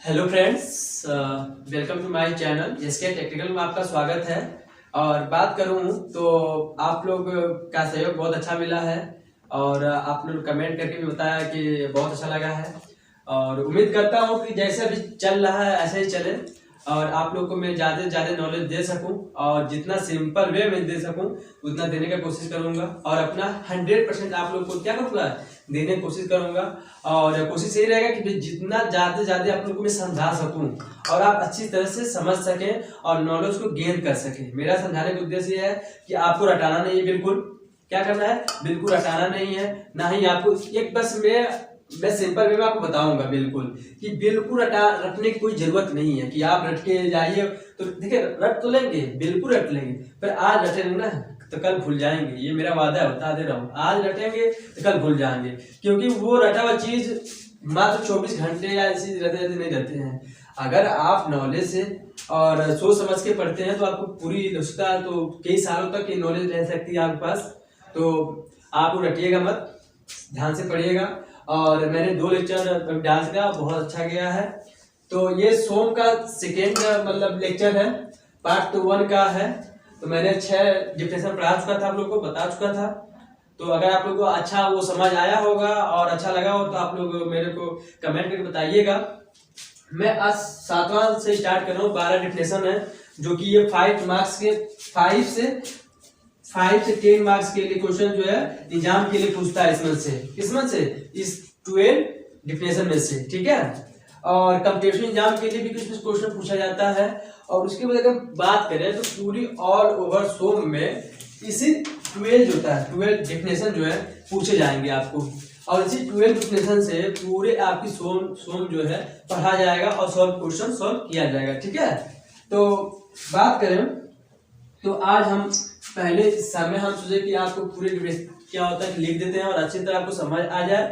Hello friends, welcome to my channel SK technical में आपका स्वागत है। और बात करूं तो आप लोग का सहयोग बहुत अच्छा मिला है और आप लोग कमेंट करके भी बताया कि बहुत अच्छा लगा है। और उम्मीद करता हूं कि जैसे अभी चल रहा है ऐसे ही चले और आप लोग को मैं ज़्यादा से ज़्यादा नॉलेज दे सकूं और जितना सिंपल वे में दे सकूं उतना देने का कोशिश करूंगा और अपना 100% आप लोग को क्या करूँगा देने की कोशिश करूंगा। और कोशिश यही रहेगा कि जितना ज़्यादा से ज़्यादा आप लोग को मैं समझा सकूं और आप अच्छी तरह से समझ सकें और नॉलेज को गेन कर सकें। मेरा समझाने का उद्देश्य यह है कि आपको रटाना नहीं है, बिल्कुल क्या करना है, बिल्कुल रटाना नहीं है, ना ही आपको एक बस मैं सिंपल वे में आपको बताऊंगा बिल्कुल कि बिल्कुल रटने की कोई जरूरत नहीं है कि आप रट के जाइए। तो देखिए रट तो लेंगे, बिल्कुल रट लेंगे, पर आज रटेंगे ना तो कल भूल जाएंगे, ये मेरा वादा है, बता दे रहा हूँ। आज रटेंगे तो कल भूल जाएंगे, क्योंकि वो रटा हुआ चीज मात्र 24 घंटे या ऐसी रहते नहीं रहते हैं। अगर आप नॉलेज से और सोच समझ के पढ़ते हैं तो आपको पूरी नुस्खा तो कई सालों तक की नॉलेज रह सकती है आपके पास। तो आप रटिएगा मत, ध्यान से पढ़िएगा। और मैंने 2 लेक्चर डांस का बहुत अच्छा गया है। तो ये सोम का सेकेंड मतलब लेक्चर है, पार्ट 1 का है। तो मैंने 6 डिफिनेशन पढ़ा चुका था, आप लोग को बता चुका था। तो अगर आप लोग को अच्छा वो समझ आया होगा और अच्छा लगा हो तो आप लोग मेरे को कमेंट करके बताइएगा। मैं आज 7वां से स्टार्ट कर रहा हूँ। 12 डिफिनेशन है जो कि ये 5 मार्क्स के 5 से 10 मार्क्स के लिए क्वेश्चन जो है एग्जाम के लिए पूछता है इसमें से इस 12 डिफिनेशन में से, ठीक है। और कंपटीशन एग्जाम के लिए भी कुछ क्वेश्चन पूछा जाता है। और उसके बाद अगर बात करें तो पूरी ऑल ओवर सोम में इसी 12 होता है, 12 डिफिनेशन जो है पूछे जाएंगे आपको। और इसी 12 डिफिनेशन से पूरे आपकी सोम जो है पढ़ा जाएगा और क्वेश्चन सॉल्व किया जाएगा, ठीक है। तो बात करें तो आज हम पहले समय हम सोचे कि आपको पूरे क्या होता है लिख देते हैं और अच्छी तरह आपको समझ आ जाए,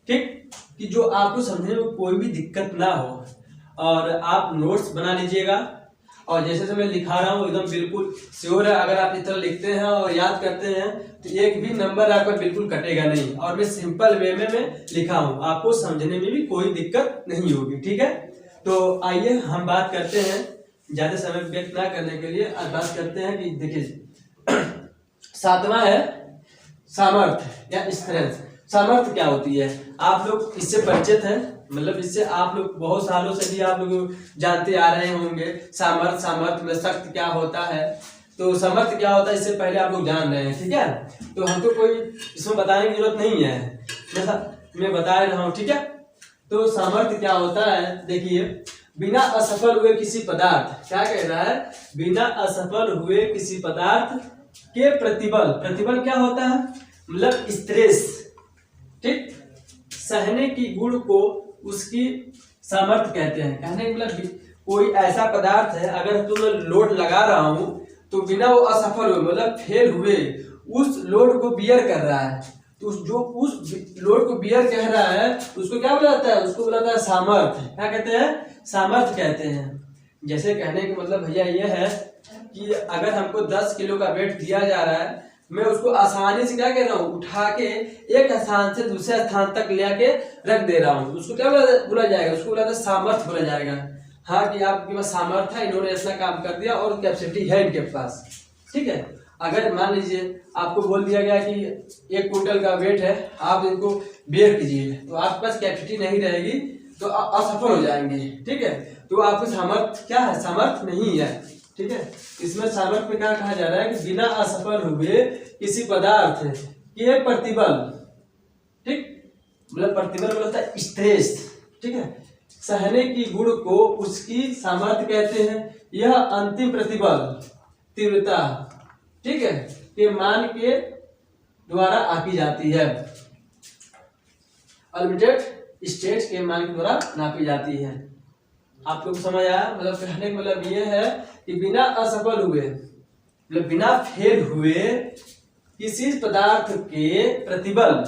ठीक, कि जो आपको समझने में कोई भी दिक्कत ना हो। और आप नोट्स बना लीजिएगा और जैसे मैं लिखा रहा हूँ एकदम बिल्कुल श्योर है। अगर आप इस तरह लिखते हैं और याद करते हैं तो एक भी नंबर आपका बिल्कुल कटेगा नहीं। और मैं सिंपल वे में मैं लिखा हूँ, आपको समझने में भी कोई दिक्कत नहीं होगी, ठीक है। तो आइए हम बात करते हैं, ज्यादा समय व्यक्त ना करने के लिए बात करते हैं कि देखिए 7वां है सामर्थ्य या स्ट्रेंथ। सामर्थ्य क्या होती है, आप लोग इससे परिचित हैं, मतलब इससे आप लोग बहुत सालों से भी आप लोग जानते आ रहे होंगे। सामर्थ्य में शक्ति क्या होता है, तो सामर्थ्य क्या होता है इससे पहले आप लोग जान रहे हैं, ठीक है। तो हमको कोई इसमें बताने की जरूरत नहीं है, मैं बता रहा हूँ, ठीक है। तो सामर्थ्य क्या होता है, देखिए बिना असफल हुए किसी पदार्थ, क्या कह रहा है, बिना असफल हुए किसी पदार्थ के प्रतिबल क्या होता है, मतलब स्ट्रेस, ठीक, सहने की गुण को उसकी सामर्थ्य कहते हैं। कहने का मतलब कोई ऐसा पदार्थ है अगर तुम लोड लगा रहा हूं तो बिना वो असफल हुए मतलब फेल हुए उस लोड को बियर कर रहा है, तो जो उस लोड को बियर कह रहा है उसको क्या बुलाता है, उसको बुलाता है सामर्थ्य। क्या कहते हैं, सामर्थ्य कहते हैं। जैसे कहने का मतलब भैया ये है कि अगर हमको 10 किलो का वेट दिया जा रहा है, मैं उसको आसानी से क्या कर रहा हूँ, उठा के एक स्थान से दूसरे स्थान तक ले आके रख दे रहा हूँ, उसको क्या बोला जाएगा, उसको बोला सामर्थ्य बोला जाएगा। हाँ कि आपके पास सामर्थ्य है, इन्होंने ऐसा काम कर दिया और कैपेसिटी है इनके पास, ठीक है। अगर मान लीजिए आपको बोल दिया गया कि 1 क्विंटल का वेट है, आप इनको बेयर कीजिए, तो आपके पास कैपेसिटी नहीं रहेगी तो असफल हो जाएंगे, ठीक है। तो आपको सामर्थ्य क्या है, सामर्थ्य नहीं है, ठीक है। इसमें सामर्थ्य में क्या कहा जा रहा है कि बिना असफल हुए किसी पदार्थ के प्रतिबल, ठीक, मतलब प्रतिबल बोलता है स्ट्रेस, ठीक है, सहने की गुण को उसकी सामर्थ्य कहते हैं। यह अंतिम प्रतिबल तीव्रता, ठीक है, के मान के द्वारा आंकी जाती है, अनलिमिटेड स्टेट के मान के द्वारा नापी जाती है। आप लोग समझ आया, मतलब कहने का मतलब ये है कि बिना असफल हुए मतलब बिना फेल हुए किसी पदार्थ के प्रतिबल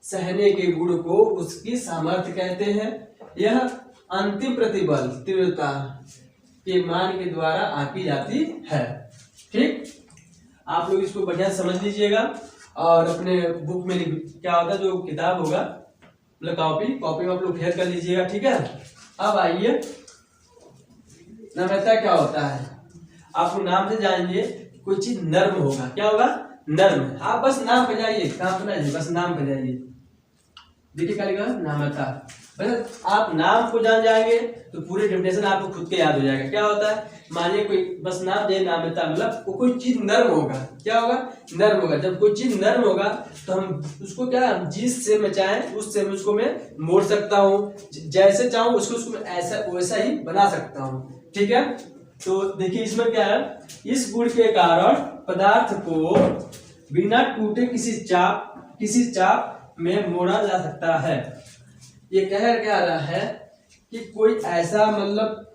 सहने के गुण को उसकी सामर्थ्य कहते हैं। यह अंतिम प्रतिबल तीव्रता के मान के द्वारा आंकी जाती है, ठीक। आप लोग इसको बढ़िया समझ लीजिएगा और अपने बुक में क्या होता है, जो किताब होगा मतलब कॉपी में आप लोग फेयर कर लीजिएगा, ठीक है। अब आइए नम्रता क्या होता है। आप नाम से जानिए कोई चीज नर्म होगा, क्या होगा, नर्म। आप बस नाम पे जाइए, कहाँ पे जाइए, बस नाम पे जाइए। देखिए क्या लिखा है, नम्रता। बस आप नाम को जान जाएंगे तो पूरे डेफिनेशन आपको खुद के याद हो जाएगा। क्या होता है, मानिए कोई बस नाम दे नम्रता, मतलब कोई चीज नर्म होगा, क्या होगा, नर्म होगा। जब कोई चीज नर्म होगा तो हम उसको क्या, जिस से मैं चाहे उस से उसको मैं मोड़ सकता हूँ, जैसे चाहूँ उसको मैं ऐसा वैसा ही बना सकता हूँ। ठीक है, तो देखिए इसमें क्या है, इस गुण के कारण पदार्थ को बिना टूटे किसी चाप में मोड़ा जा सकता है। ये कह क्या रहा है कि कोई ऐसा, मतलब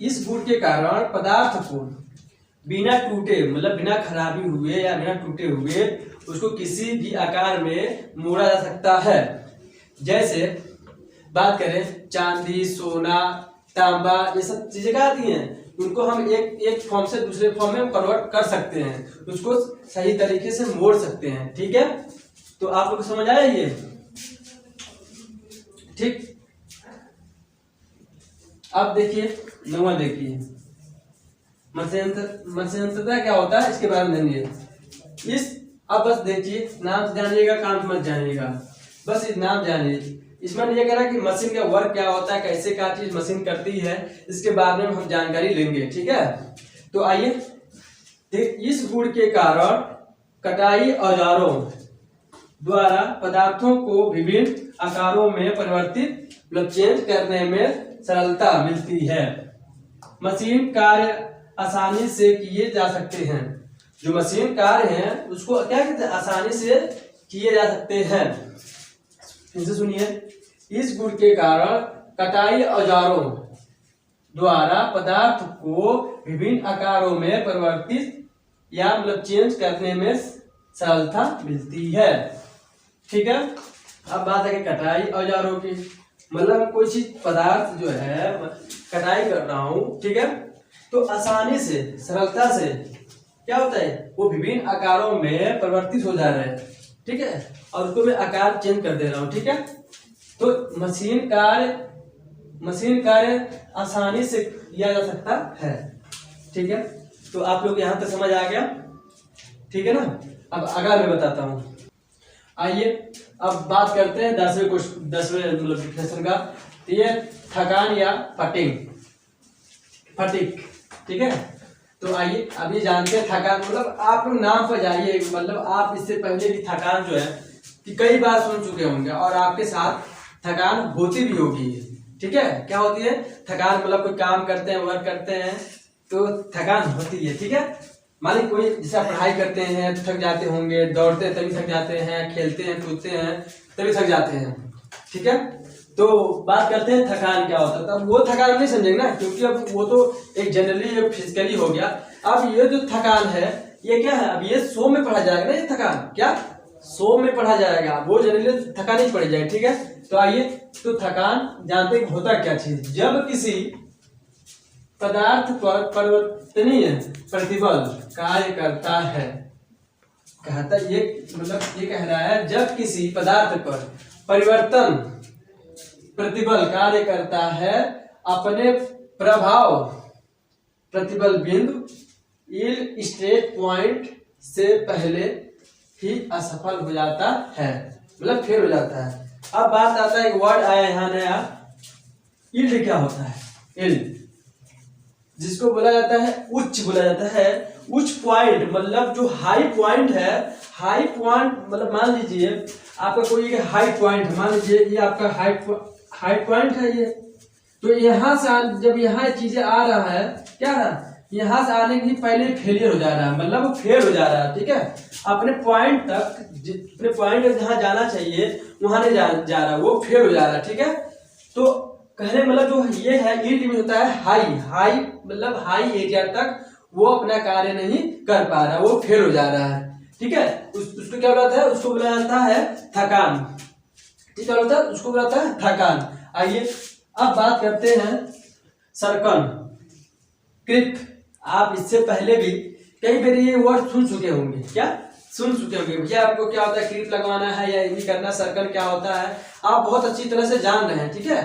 इस गुण के कारण पदार्थ को बिना टूटे, मतलब बिना खराबी हुए या बिना टूटे हुए उसको किसी भी आकार में मोड़ा जा सकता है। जैसे बात करें चांदी, सोना, तांबा, ये सब चीजें क्या आती हैं, उनको हम एक फॉर्म से दूसरे फॉर्म में कन्वर्ट कर सकते हैं, उसको सही तरीके से मोड़ सकते हैं। ठीक है, तो आप लोग को समझ आया ये, ठीक। अब देखिए नवा, देखिए मत्स्यंतरता क्या होता है, इसके बारे में जानिए। अब बस देखिए, नाम से जानिएगा, काम मत जानिएगा, बस इस नाम जानिए। इसमें ये कह रहा है कि मशीन का वर्क क्या होता है, कैसे क्या चीज मशीन करती है, इसके बारे में हम जानकारी लेंगे। ठीक है, तो आइए, इस गुण के कारण कटाई औजारों द्वारा पदार्थों को विभिन्न आकारों में परिवर्तित, मतलब चेंज करने में सरलता मिलती है। मशीन कार्य आसानी से किए जा सकते हैं। जो मशीन कार्य हैं उसको क्या कहते हैं, आसानी से किए जा सकते हैं। इनसे सुनिए, इस गुण के कारण कटाई औजारों द्वारा पदार्थ को विभिन्न आकारों में परिवर्तित या मतलब चेंज करने में सरलता मिलती है। ठीक है, अब बात है कि कटाई औजारों की, मतलब कोई चीज पदार्थ जो है कटाई कर रहा हूँ, ठीक है, तो आसानी से, सरलता से क्या होता है, वो विभिन्न आकारों में परिवर्तित हो जा रहे हैं। ठीक है, और उसको मैं आकार चेंज कर दे रहा हूँ। ठीक है, तो मशीन कार्य आसानी से किया जा सकता है। ठीक है, तो आप लोग यहाँ तक समझ आ गया, ठीक है ना। अब अगला मैं बताता हूँ। आइए अब बात करते हैं 10वें मतलब सेशन का। तो ये थकान या फटीग, ठीक है। तो आइए अभी जानते हैं थकान, मतलब आप लोग नाम पर जाइए, मतलब आप इससे पहले भी थकान जो है कि कई बार सुन चुके होंगे और आपके साथ थकान होती भी होगी। ठीक है, क्या होती है थकान, मतलब कोई काम करते हैं, वर्क करते हैं तो थकान होती है। ठीक है, मान ली कोई जैसे पढ़ाई करते हैं तो थक जाते होंगे, दौड़ते हैं तभी थक जाते हैं, खेलते हैं कूदते हैं तभी थक जाते हैं। ठीक है, तो बात करते हैं थकान क्या होता है। तब वो थकान नहीं समझेंगे ना, क्योंकि अब वो तो एक जनरली फिजिकली हो गया। अब ये जो थकान है ये क्या है, अब ये 100 में पढ़ा जाएगा ना, ये थकान क्या 100 में पढ़ा जाएगा, वो जनरली थकान ही पढ़ी जाएगी। ठीक है, तो आइए, तो थकान जानते हैं होता क्या चीज, जब किसी पदार्थ पर परिवर्तनीय प्रतिबल कार्य करता है। कहता ये मतलब ये कह रहा है, जब किसी पदार्थ पर परिवर्तन प्रतिबल कार्य करता है, अपने प्रभाव प्रतिबल बिंदु यील्ड स्टेट पॉइंट से पहले ही असफल हो जाता है, मतलब फेल हो जाता है। अब बात आता है, एक वर्ड आया यहाँ नया, यील्ड क्या होता है, यील्ड जिसको बोला जाता है उच्च, बोला जाता है उच्च पॉइंट, मतलब जो हाई पॉइंट है, हाई पॉइंट मतलब मान लीजिए आपका कोई हाई पॉइंट है, मान लीजिए ये आपका हाई पॉइंट है ये, तो यहाँ से जब यहाँ चीजें आ रहा है, क्या रहा यहाँ से आने के पहले फेलियर हो जा रहा है, मतलब वो फेल हो जा रहा है। ठीक है, अपने पॉइंट तक, अपने पॉइंट जहाँ जाना चाहिए वहां नहीं जा रहा, वो फेल हो जा रहा है। ठीक है, तो कहने मतलब जो ये है यील्ड में होता है हाई मतलब हाई एरिया तक वो अपना कार्य नहीं कर पा रहा, वो फेल हो जा रहा है। ठीक है, उसको क्या बोला जाता है, उसको बोला जाता है थकान। ठीक है, बोलता है उसको बोला जाता है थकान। आइए अब बात करते हैं सरकन, क्रिप। आप इससे पहले भी कई बार ये वर्ड सुन चुके होंगे, क्या सुन चुके होंगे भैया, आपको क्या होता है क्लिप लगवाना है या ये करना, सर्कल क्या होता है आप बहुत अच्छी तरह से जान रहे हैं। ठीक है,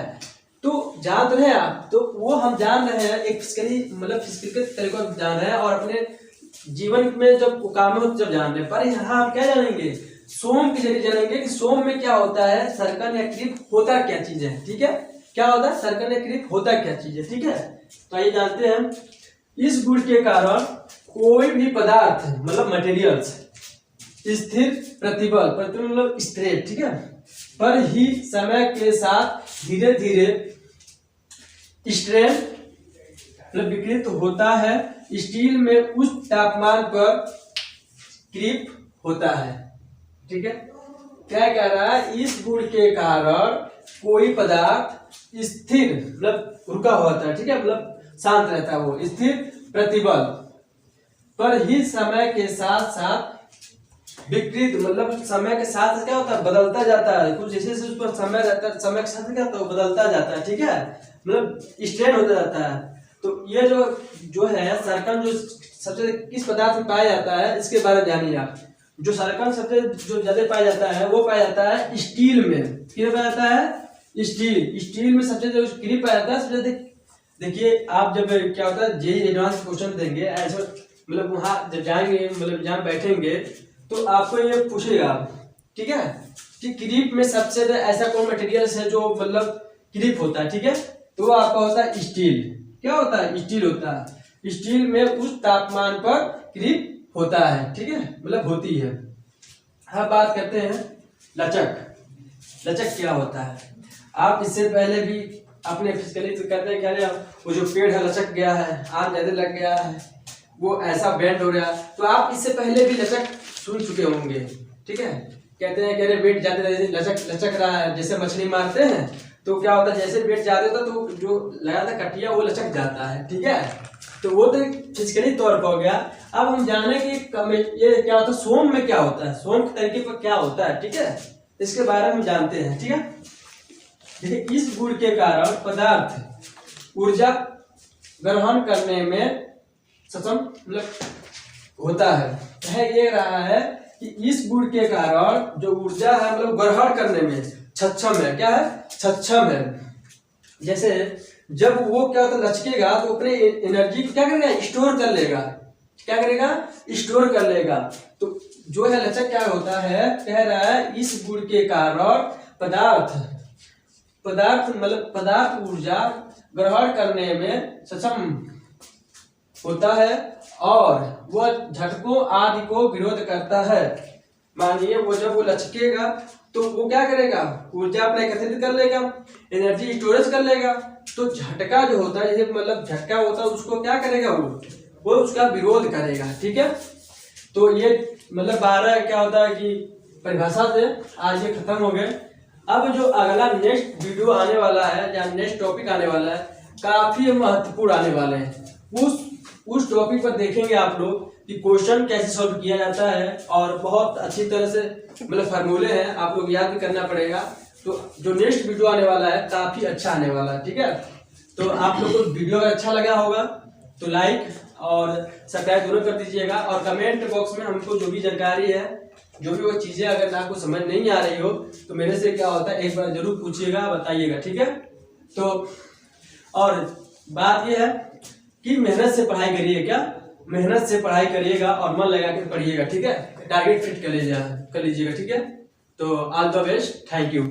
तो जान तो रहे हैं आप, तो वो हम जान रहे हैं एक फिजिकली मतलब फिजिकल के तरीकों को जान रहे हैं और अपने जीवन में जब काम हो जब जान रहे हैं। पर यहाँ हम क्या जानेंगे, सोम के जरिए जानेंगे कि सोम में क्या होता है, सर्कल या क्रीप होता क्या चीज है। ठीक है, क्या होता है सर्कल या क्रीप होता क्या चीज है। ठीक है, तो आइए जानते हैं। इस गुण के कारण कोई भी पदार्थ मतलब मटेरियल्स स्थिर प्रतिबल मतलब स्थिर, ठीक है, पर ही समय के साथ धीरे धीरे स्ट्रेन मतलब विकृत होता है। स्टील में उच्च तापमान पर क्रीप होता है। ठीक है, क्या कह रहा है, इस गुण के कारण कोई पदार्थ स्थिर मतलब रुका होता है, ठीक है, मतलब शांत रहता है, वो स्थिर प्रतिबल पर ही समय के साथ साथ विकृत मतलब समय के साथ क्या होता है, बदलता जाता है। कुछ जैसे जैसे उस पर समय रहता है, समय के साथ क्या होता है, बदलता जाता है। ठीक है, मतलब स्ट्रेन होता जाता है। तो ये जो है सर्कल जो सबसे किस पदार्थ में पाया जाता है, इसके बारे में जानिए आप। जो सर्कल सबसे जो ज्यादा पाया जाता है वो पाया जाता है स्टील में। किस पाया जाता है, स्टील में सबसे जो क्रीप पाया जाता है सबसे ज्यादा। देखिए आप जब क्या होता है जेईई एडवांस क्वेश्चन देंगे ऐसा, मतलब वहां जब जाएंगे मतलब जहाँ बैठेंगे तो आपको ये पूछेगा, ठीक है, कि क्रीप में सबसे ऐसा कौन मटेरियल है जो मतलब क्रीप होता है। ठीक है, तो वो आपका होता है स्टील। क्या होता है, स्टील होता है। स्टील में उस तापमान पर क्रीप होता है। ठीक है, मतलब होती है। हाँ, बात करते हैं लचक। लचक क्या होता है, आप इससे पहले भी अपने फिजिकली तो कहते हैं क्या, वो जो पेड़ है लचक गया है, आम ज्यादा लग गया है, वो ऐसा बेंड हो गया, तो आप इससे पहले भी लचक सुन चुके होंगे। ठीक है, कहते हैं कि अरे वेट ज्यादा लचक रहा है, जैसे मछली मारते हैं तो क्या होता है, जैसे वेट ज्यादा होता है तो जो लगा था कटिया वो लचक जाता है। ठीक है, तो वो तो फिजिकली तौर पर हो गया। अब हम जाने कि ये क्या होता है, सोम में क्या होता है, सोम के तरीके पर क्या होता है। ठीक है, इसके बारे में जानते हैं। ठीक है, देखिए, इस गुण के कारण पदार्थ ऊर्जा ग्रहण करने में सक्षम मतलब होता है। कह ये रहा है कि इस गुण के कारण जो ऊर्जा है मतलब ग्रहण करने में सक्षम है। क्या है, सक्षम है। जैसे जब वो क्या होता है लचकेगा तो अपने एनर्जी को क्या करेगा, स्टोर कर लेगा। क्या करेगा, स्टोर कर लेगा। तो जो है लचक क्या होता है, कह रहा है इस गुण के कारण पदार्थ ऊर्जा ग्रहण करने में सक्षम होता है और वह झटकों आदि को विरोध करता है। मानिए वो जब वो लचकेगा तो वो क्या करेगा, ऊर्जा अपना एकत्रित कर लेगा, एनर्जी स्टोरेज कर लेगा। तो झटका जो होता है, मतलब झटका होता है, उसको क्या करेगा, वो उसका विरोध करेगा। ठीक है, तो ये मतलब 12 क्या होता है कि परिभाषा से आज ये खत्म हो गए। अब जो अगला नेक्स्ट वीडियो आने वाला है या नेक्स्ट टॉपिक आने वाला है, काफी महत्वपूर्ण आने वाले हैं। उस टॉपिक पर देखेंगे आप लोग कि क्वेश्चन कैसे सॉल्व किया जाता है और बहुत अच्छी तरह से मतलब फार्मूले हैं, आप लोग याद भी करना पड़ेगा। तो जो नेक्स्ट वीडियो आने वाला है काफी अच्छा आने वाला है। ठीक है, तो आप लोग को वीडियो अगर अच्छा लगा होगा तो लाइक और सब्सक्राइब जरूर कर दीजिएगा और कमेंट बॉक्स में हमको जो भी जानकारी है, जो भी वो चीजें अगर आपको समझ नहीं आ रही हो तो मेरे से क्या होता है एक बार जरूर पूछिएगा, बताइएगा। ठीक है, तो और बात यह है कि मेहनत से पढ़ाई करिए, क्या मेहनत से पढ़ाई करिएगा और मन लगा के पढ़िएगा। ठीक है, टारगेट फिट कर लीजिएगा। ठीक है, तो all the best, thank you.